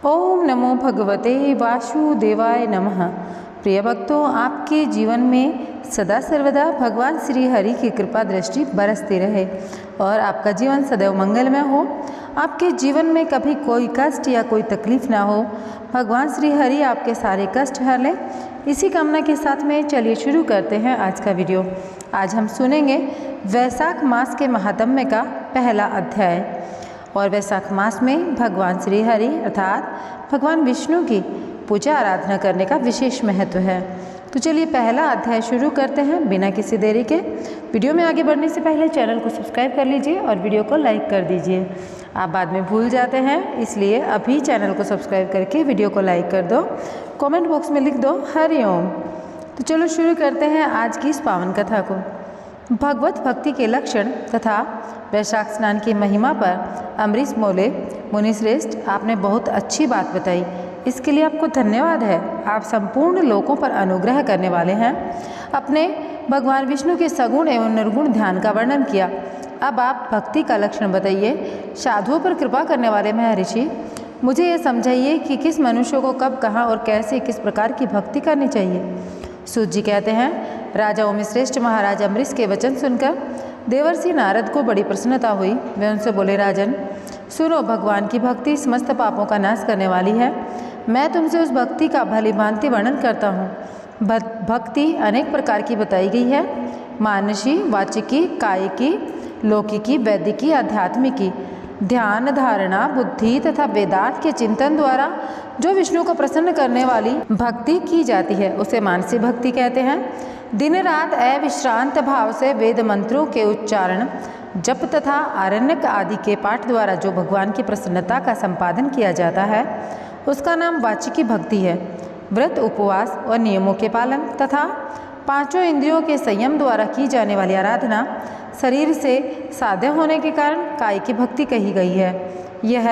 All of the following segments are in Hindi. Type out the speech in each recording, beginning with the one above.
ओम नमो भगवते वासुदेवाय नमः। प्रिय भक्तों, आपके जीवन में सदा सर्वदा भगवान श्री हरि की कृपा दृष्टि बरसती रहे और आपका जीवन सदैव मंगलमय हो। आपके जीवन में कभी कोई कष्ट या कोई तकलीफ ना हो। भगवान श्री हरि आपके सारे कष्ट हर लें। इसी कामना के साथ में चलिए शुरू करते हैं आज का वीडियो। आज हम सुनेंगे वैशाख मास के महात्म्य का पहला अध्याय। और वैशाख मास में भगवान श्री हरि अर्थात भगवान विष्णु की पूजा आराधना करने का विशेष महत्व है। तो चलिए पहला अध्याय शुरू करते हैं बिना किसी देरी के। वीडियो में आगे बढ़ने से पहले चैनल को सब्सक्राइब कर लीजिए और वीडियो को लाइक कर दीजिए। आप बाद में भूल जाते हैं, इसलिए अभी चैनल को सब्सक्राइब करके वीडियो को लाइक कर दो। कमेंट बॉक्स में लिख दो हरिओम। तो चलो शुरू करते हैं आज की इस पावन कथा को। भगवत भक्ति के लक्षण तथा वैशाख स्नान की महिमा पर अमरीश मोले मुनिश्रेष्ठ, आपने बहुत अच्छी बात बताई। इसके लिए आपको धन्यवाद है। आप संपूर्ण लोगों पर अनुग्रह करने वाले हैं। अपने भगवान विष्णु के सगुण एवं निर्गुण ध्यान का वर्णन किया। अब आप भक्ति का लक्षण बताइए। साधुओं पर कृपा करने वाले महर्षि, मुझे ये समझाइए कि किस मनुष्य को कब, कहाँ और कैसे किस प्रकार की भक्ति करनी चाहिए। सूत जी कहते हैं, राजा ओमिश्रेष्ठ महाराज अमरीश के वचन सुनकर देवर्षि नारद को बड़ी प्रसन्नता हुई। वे उनसे बोले, राजन सुनो, भगवान की भक्ति समस्त पापों का नाश करने वाली है। मैं तुमसे उस भक्ति का भली भांति वर्णन करता हूँ। भक्ति अनेक प्रकार की बताई गई है। मानसी, वाचिकी, कायिकी, लौकिकी, वैदिकी, आध्यात्मिकी। ध्यान, धारणा, बुद्धि तथा वेदांत के चिंतन द्वारा जो विष्णु को प्रसन्न करने वाली भक्ति की जाती है उसे मानसिक भक्ति कहते हैं। दिन रात अविश्रांत भाव से वेद मंत्रों के उच्चारण, जप तथा आरण्यक आदि के पाठ द्वारा जो भगवान की प्रसन्नता का संपादन किया जाता है उसका नाम वाचिकी भक्ति है। व्रत, उपवास और नियमों के पालन तथा पांचों इंद्रियों के संयम द्वारा की जाने वाली आराधना शरीर से साध्य होने के कारण कायिकी भक्ति कही गई है। यह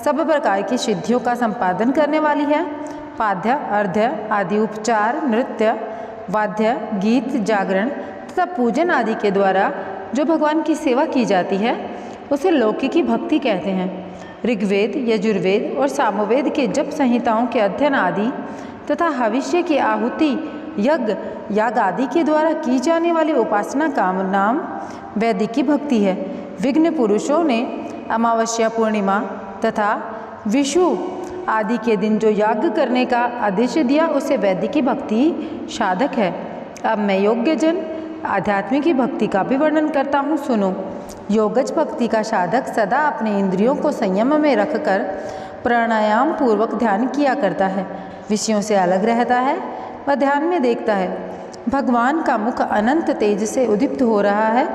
सब प्रकार की सिद्धियों का संपादन करने वाली है। पाद्य, अर्घ्य आदि उपचार, नृत्य, वाद्य, गीत, जागरण तथा पूजन आदि के द्वारा जो भगवान की सेवा की जाती है उसे लौकिकी भक्ति कहते हैं। ऋग्वेद, यजुर्वेद और सामवेद के जप संहिताओं के अध्ययन आदि तथा भविष्य की आहुति, यज्ञ, याग आदि के द्वारा की जाने वाली उपासना का नाम वैदिकी भक्ति है। विघ्न पुरुषों ने अमावस्या, पूर्णिमा तथा विषु आदि के दिन जो याग करने का आदेश दिया उसे वैदिकी भक्ति साधक है। अब मैं योग्य जन आध्यात्मिक भक्ति का भी वर्णन करता हूँ, सुनो। योगज भक्ति का साधक सदा अपने इंद्रियों को संयम में रखकर प्राणायाम पूर्वक ध्यान किया करता है। विषयों से अलग रहता है व ध्यान में देखता है। भगवान का मुख अनंत तेज से उदीप्त हो रहा है।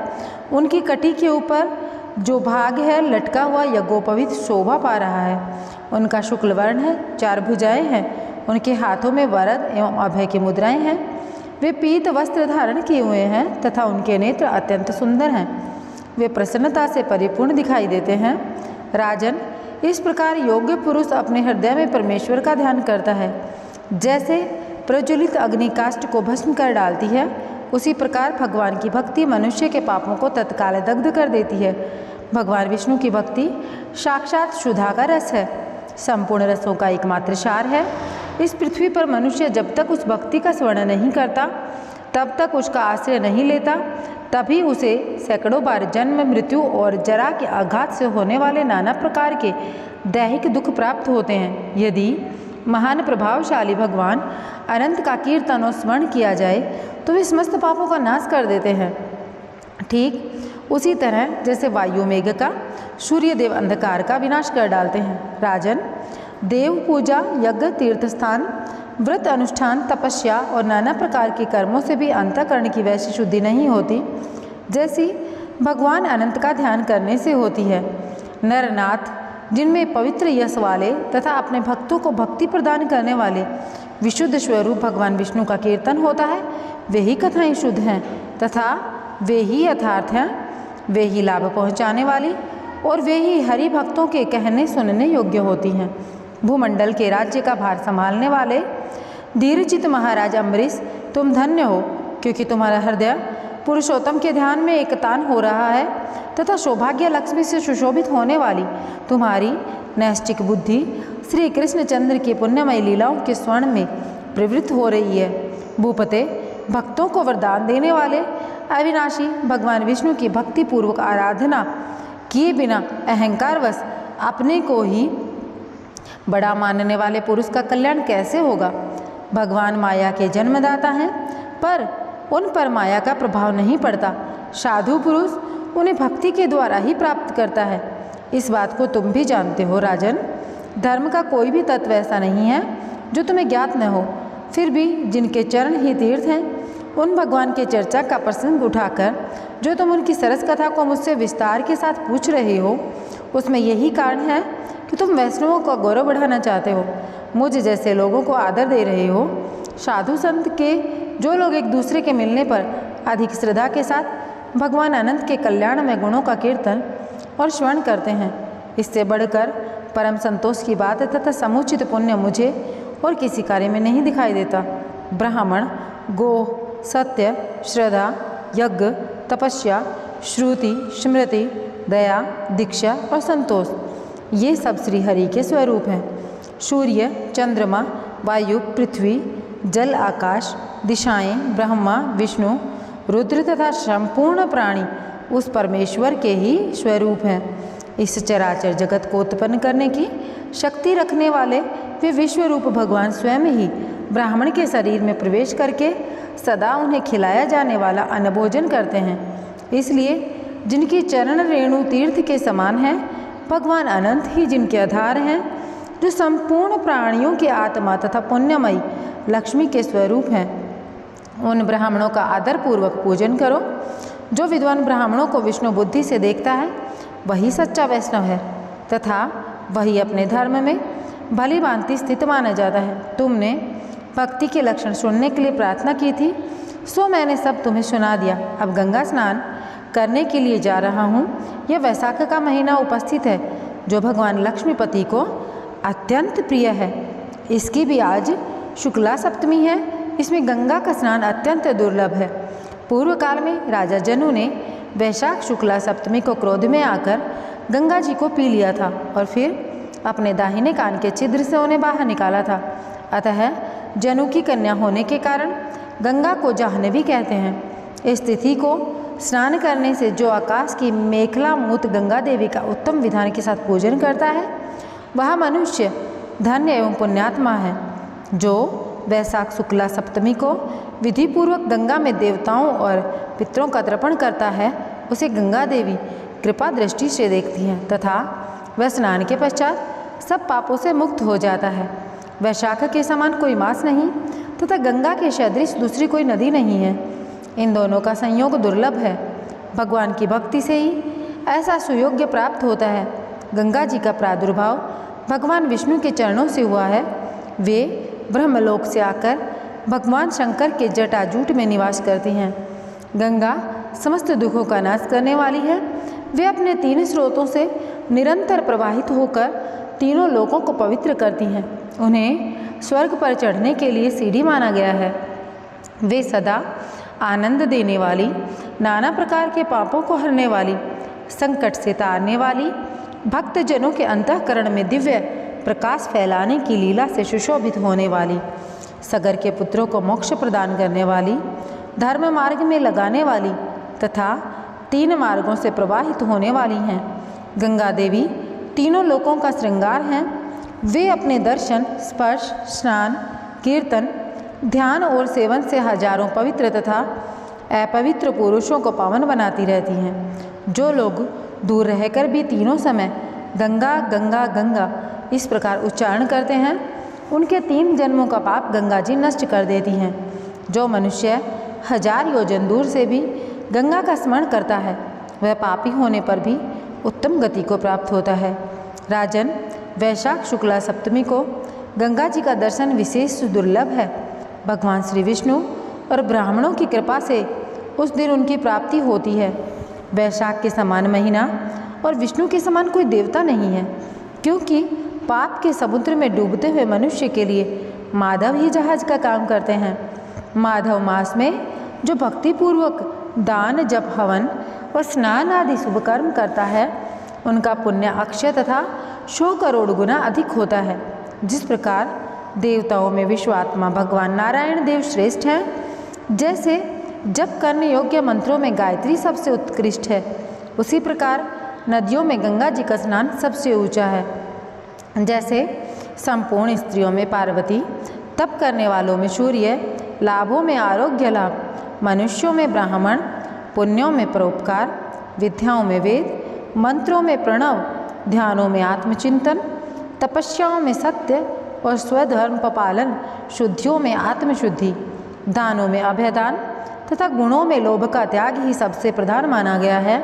उनकी कटी के ऊपर जो भाग है लटका हुआ यज्ञोपवीत शोभा पा रहा है। उनका शुक्ल वर्ण है, 4 भुजाएं हैं। उनके हाथों में वरद एवं अभय की मुद्राएं हैं। वे पीत वस्त्र धारण किए हुए हैं तथा उनके नेत्र अत्यंत सुंदर हैं। वे प्रसन्नता से परिपूर्ण दिखाई देते हैं। राजन, इस प्रकार योग्य पुरुष अपने हृदय में परमेश्वर का ध्यान करता है। जैसे प्रज्वलित अग्नि काष्ठ को भस्म कर डालती है, उसी प्रकार भगवान की भक्ति मनुष्य के पापों को तत्काल दग्ध कर देती है। भगवान विष्णु की भक्ति साक्षात सुधा का रस है, संपूर्ण रसों का एकमात्र सार है। इस पृथ्वी पर मनुष्य जब तक उस भक्ति का स्मरण नहीं करता, तब तक उसका आश्रय नहीं लेता, तभी उसे सैकड़ों बार जन्म, मृत्यु और जरा के आघात से होने वाले नाना प्रकार के दैहिक दुख प्राप्त होते हैं। यदि महान प्रभावशाली भगवान अनंत का कीर्तन और स्मरण किया जाए तो वे समस्त पापों का नाश कर देते हैं। ठीक उसी तरह जैसे वायु मेघ का, सूर्य देव अंधकार का विनाश कर डालते हैं। राजन, देव पूजा, यज्ञ, तीर्थस्थान, व्रत अनुष्ठान, तपस्या और नाना प्रकार के कर्मों से भी अंतःकरण की वैसी शुद्धि नहीं होती जैसी भगवान अनंत का ध्यान करने से होती है। नरनाथ, जिनमें पवित्र यश वाले तथा अपने भक्तों को भक्ति प्रदान करने वाले विशुद्ध स्वरूप भगवान विष्णु का कीर्तन होता है, वे ही कथाएँ शुद्ध हैं तथा वे ही यथार्थ हैं। वे ही लाभ पहुँचाने वाली और वे ही हरि भक्तों के कहने सुनने योग्य होती हैं। भूमंडल के राज्य का भार संभालने वाले धीरचित महाराज अम्बरीश, तुम धन्य हो, क्योंकि तुम्हारा हृदय पुरुषोत्तम के ध्यान में एकतान हो रहा है तथा सौभाग्य लक्ष्मी से सुशोभित होने वाली तुम्हारी नैष्ठिक बुद्धि श्री कृष्णचंद्र की पुण्यमयी लीलाओं के स्वर्ण में प्रवृत्त हो रही है। भूपते, भक्तों को वरदान देने वाले अविनाशी भगवान विष्णु की भक्ति पूर्वक आराधना किए बिना अहंकारवश अपने को ही बड़ा मानने वाले पुरुष का कल्याण कैसे होगा? भगवान माया के जन्मदाता हैं, पर उन पर माया का प्रभाव नहीं पड़ता। साधु पुरुष उन्हें भक्ति के द्वारा ही प्राप्त करता है। इस बात को तुम भी जानते हो राजन। धर्म का कोई भी तत्व ऐसा नहीं है जो तुम्हें ज्ञात न हो। फिर भी जिनके चरण ही तीर्थ हैं, उन भगवान के चर्चा का प्रसंग उठाकर जो तुम उनकी सरस कथा को मुझसे विस्तार के साथ पूछ रहे हो, उसमें यही कारण है कि तुम वैष्णवों का गौरव बढ़ाना चाहते हो, मुझ जैसे लोगों को आदर दे रहे हो। साधु संत के जो लोग एक दूसरे के मिलने पर अधिक श्रद्धा के साथ भगवान अनंत के कल्याण में गुणों का कीर्तन और श्रवण करते हैं, इससे बढ़कर परम संतोष की बात तथा समुचित पुण्य मुझे और किसी कार्य में नहीं दिखाई देता। ब्राह्मण, गो, सत्य, श्रद्धा, यज्ञ, तपस्या, श्रुति, स्मृति, दया, दीक्षा और संतोष, ये सब श्री हरि के स्वरूप हैं। सूर्य, चंद्रमा, वायु, पृथ्वी, जल, आकाश, दिशाएं, ब्रह्मा, विष्णु, रुद्र तथा संपूर्ण प्राणी उस परमेश्वर के ही स्वरूप हैं। इस चराचर जगत को उत्पन्न करने की शक्ति रखने वाले वे विश्वरूप भगवान स्वयं ही ब्राह्मण के शरीर में प्रवेश करके सदा उन्हें खिलाया जाने वाला अन्न भोजन करते हैं। इसलिए जिनकी चरण रेणु तीर्थ के समान है, भगवान अनंत ही जिनके आधार हैं, जो संपूर्ण प्राणियों की आत्मा तथा पुण्यमयी लक्ष्मी के स्वरूप हैं, उन ब्राह्मणों का आदरपूर्वक पूजन करो। जो विद्वान ब्राह्मणों को विष्णु बुद्धि से देखता है, वही सच्चा वैष्णव है तथा वही अपने धर्म में भली भांति स्थित माना जाता है। तुमने भक्ति के लक्षण सुनने के लिए प्रार्थना की थी, सो मैंने सब तुम्हें सुना दिया। अब गंगा स्नान करने के लिए जा रहा हूँ। यह वैशाख का महीना उपस्थित है, जो भगवान लक्ष्मीपति को अत्यंत प्रिय है। इसकी भी आज शुक्ला सप्तमी है। इसमें गंगा का स्नान अत्यंत दुर्लभ है। पूर्व काल में राजा जनू ने वैशाख शुक्ला सप्तमी को क्रोध में आकर गंगा जी को पी लिया था और फिर अपने दाहिने कान के छिद्र से उन्हें बाहर निकाला था। अतः जनू की कन्या होने के कारण गंगा को जाह्नवी कहते हैं। इस तिथि को स्नान करने से जो आकाश की मेखला मूत गंगा देवी का उत्तम विधान के साथ पूजन करता है, वह मनुष्य धन्य एवं पुण्यात्मा है। जो वैशाख शुक्ला सप्तमी को विधिपूर्वक गंगा में देवताओं और पितरों का तर्पण करता है, उसे गंगा देवी कृपा दृष्टि से देखती हैं तथा वह स्नान के पश्चात सब पापों से मुक्त हो जाता है। वैशाख के समान कोई मास नहीं तथा गंगा के सदृश दूसरी कोई नदी नहीं है। इन दोनों का संयोग दुर्लभ है। भगवान की भक्ति से ही ऐसा सुयोग्य प्राप्त होता है। गंगा जी का प्रादुर्भाव भगवान विष्णु के चरणों से हुआ है। वे ब्रह्मलोक से आकर भगवान शंकर के जटाजूट में निवास करती हैं। गंगा समस्त दुखों का नाश करने वाली है। वे अपने 3 स्रोतों से निरंतर प्रवाहित होकर तीनों लोकों को पवित्र करती हैं। उन्हें स्वर्ग पर चढ़ने के लिए सीढ़ी माना गया है। वे सदा आनंद देने वाली, नाना प्रकार के पापों को हरने वाली, संकट से तारने वाली, भक्तजनों के अंतःकरण में दिव्य प्रकाश फैलाने की लीला से सुशोभित होने वाली, सगर के पुत्रों को मोक्ष प्रदान करने वाली, धर्म मार्ग में लगाने वाली तथा 3 मार्गों से प्रवाहित होने वाली हैं। गंगा देवी तीनों लोकों का श्रृंगार हैं। वे अपने दर्शन, स्पर्श, स्नान, कीर्तन, ध्यान और सेवन से हजारों पवित्र तथा अपवित्र पुरुषों को पावन बनाती रहती हैं। जो लोग दूर रहकर भी तीनों समय गंगा गंगा गंगा इस प्रकार उच्चारण करते हैं, उनके 3 जन्मों का पाप गंगा जी नष्ट कर देती हैं। जो मनुष्य 1000 योजन दूर से भी गंगा का स्मरण करता है, वह पापी होने पर भी उत्तम गति को प्राप्त होता है। राजन, वैशाख शुक्ला सप्तमी को गंगा जी का दर्शन विशेष दुर्लभ है। भगवान श्री विष्णु और ब्राह्मणों की कृपा से उस दिन उनकी प्राप्ति होती है। वैशाख के समान महीना और विष्णु के समान कोई देवता नहीं है, क्योंकि पाप के समुद्र में डूबते हुए मनुष्य के लिए माधव ही जहाज का काम करते हैं। माधव मास में जो भक्तिपूर्वक दान, जप, हवन व स्नान आदि शुभ कर्म करता है, उनका पुण्य अक्षय तथा 100 करोड़ गुना अधिक होता है। जिस प्रकार देवताओं में विश्वात्मा भगवान नारायण देव श्रेष्ठ हैं, जैसे जप करने योग्य मंत्रों में गायत्री सबसे उत्कृष्ट है, उसी प्रकार नदियों में गंगा जी का स्नान सबसे ऊंचा है। जैसे संपूर्ण स्त्रियों में पार्वती, तप करने वालों में सूर्य, लाभों में आरोग्य लाभ, मनुष्यों में ब्राह्मण, पुण्यों में परोपकार, विद्याओं में वेद, मंत्रों में प्रणव, ध्यानों में आत्मचिंतन, तपस्याओं में सत्य और स्वधर्म पालन, शुद्धियों में आत्मशुद्धि, दानों में अभयदान तथा गुणों में लोभ का त्याग ही सबसे प्रधान माना गया है,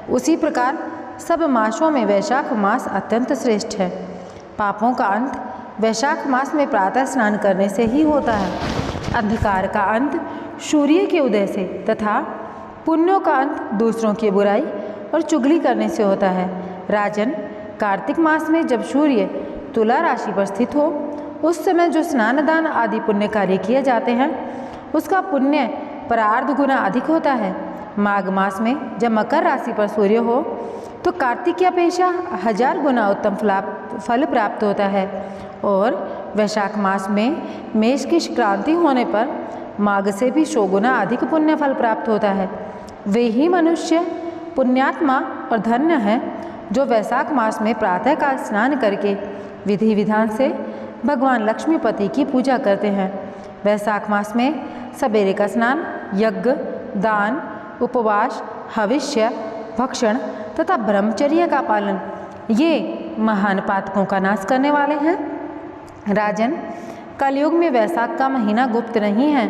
उसी प्रकार सब मासों में वैशाख मास अत्यंत श्रेष्ठ है। पापों का अंत वैशाख मास में प्रातः स्नान करने से ही होता है, अंधकार का अंत सूर्य के उदय से तथा पुण्यों का अंत दूसरों की बुराई और चुगली करने से होता है। राजन, कार्तिक मास में जब सूर्य तुला राशि पर स्थित हो, उस समय जो स्नान दान आदि पुण्य कार्य किए जाते हैं, उसका पुण्य परार्ध गुना अधिक होता है। माघ मास में जब मकर राशि पर सूर्य हो, तो कार्तिक की अपेक्षा 1000 गुना उत्तम फल प्राप्त होता है, और वैशाख मास में मेष की संक्रांति होने पर माघ से भी 100 गुना अधिक पुण्य फल प्राप्त होता है। वे ही मनुष्य पुण्यात्मा और धन्य हैं जो वैशाख मास में प्रातःकाल स्नान करके विधि विधान से भगवान लक्ष्मीपति की पूजा करते हैं। वैशाख मास में सवेरे का स्नान यज्ञ, दान, उपवास, हविष्य, भक्षण तथा ब्रह्मचर्य का पालन ये महान पातकों का नाश करने वाले हैं। राजन, कलयुग में वैशाख का महीना गुप्त नहीं है,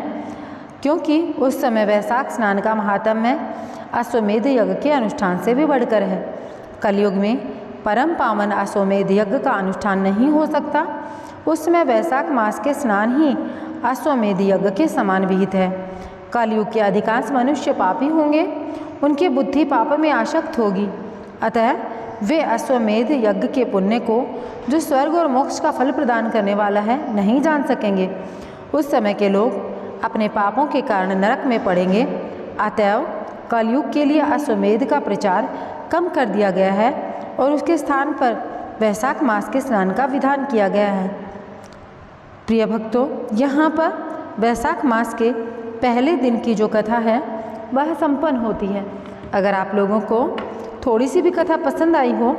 क्योंकि उस समय वैशाख स्नान का महात्म्य अश्वमेध यज्ञ के अनुष्ठान से भी बढ़कर है। कलयुग में परम पावन अश्वमेध यज्ञ का अनुष्ठान नहीं हो सकता, उस समय वैशाख मास के स्नान ही अश्वमेध यज्ञ के समान विहित है। कलयुग के अधिकांश मनुष्य पापी होंगे, उनकी बुद्धि पाप में आसक्त होगी, अतः वे अश्वमेध यज्ञ के पुण्य को, जो स्वर्ग और मोक्ष का फल प्रदान करने वाला है, नहीं जान सकेंगे। उस समय के लोग अपने पापों के कारण नरक में पड़ेंगे। अतएव कलयुग के लिए अश्वमेध का प्रचार कम कर दिया गया है और उसके स्थान पर वैशाख मास के स्नान का विधान किया गया है। प्रिय भक्तों, यहाँ पर वैशाख मास के पहले दिन की जो कथा है वह संपन्न होती है। अगर आप लोगों को थोड़ी सी भी कथा पसंद आई हो,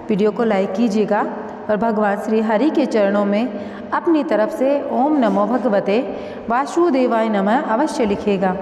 वीडियो को लाइक कीजिएगा और भगवान श्री हरि के चरणों में अपनी तरफ से ओम नमो भगवते वासुदेवाय नमः अवश्य लिखिएगा।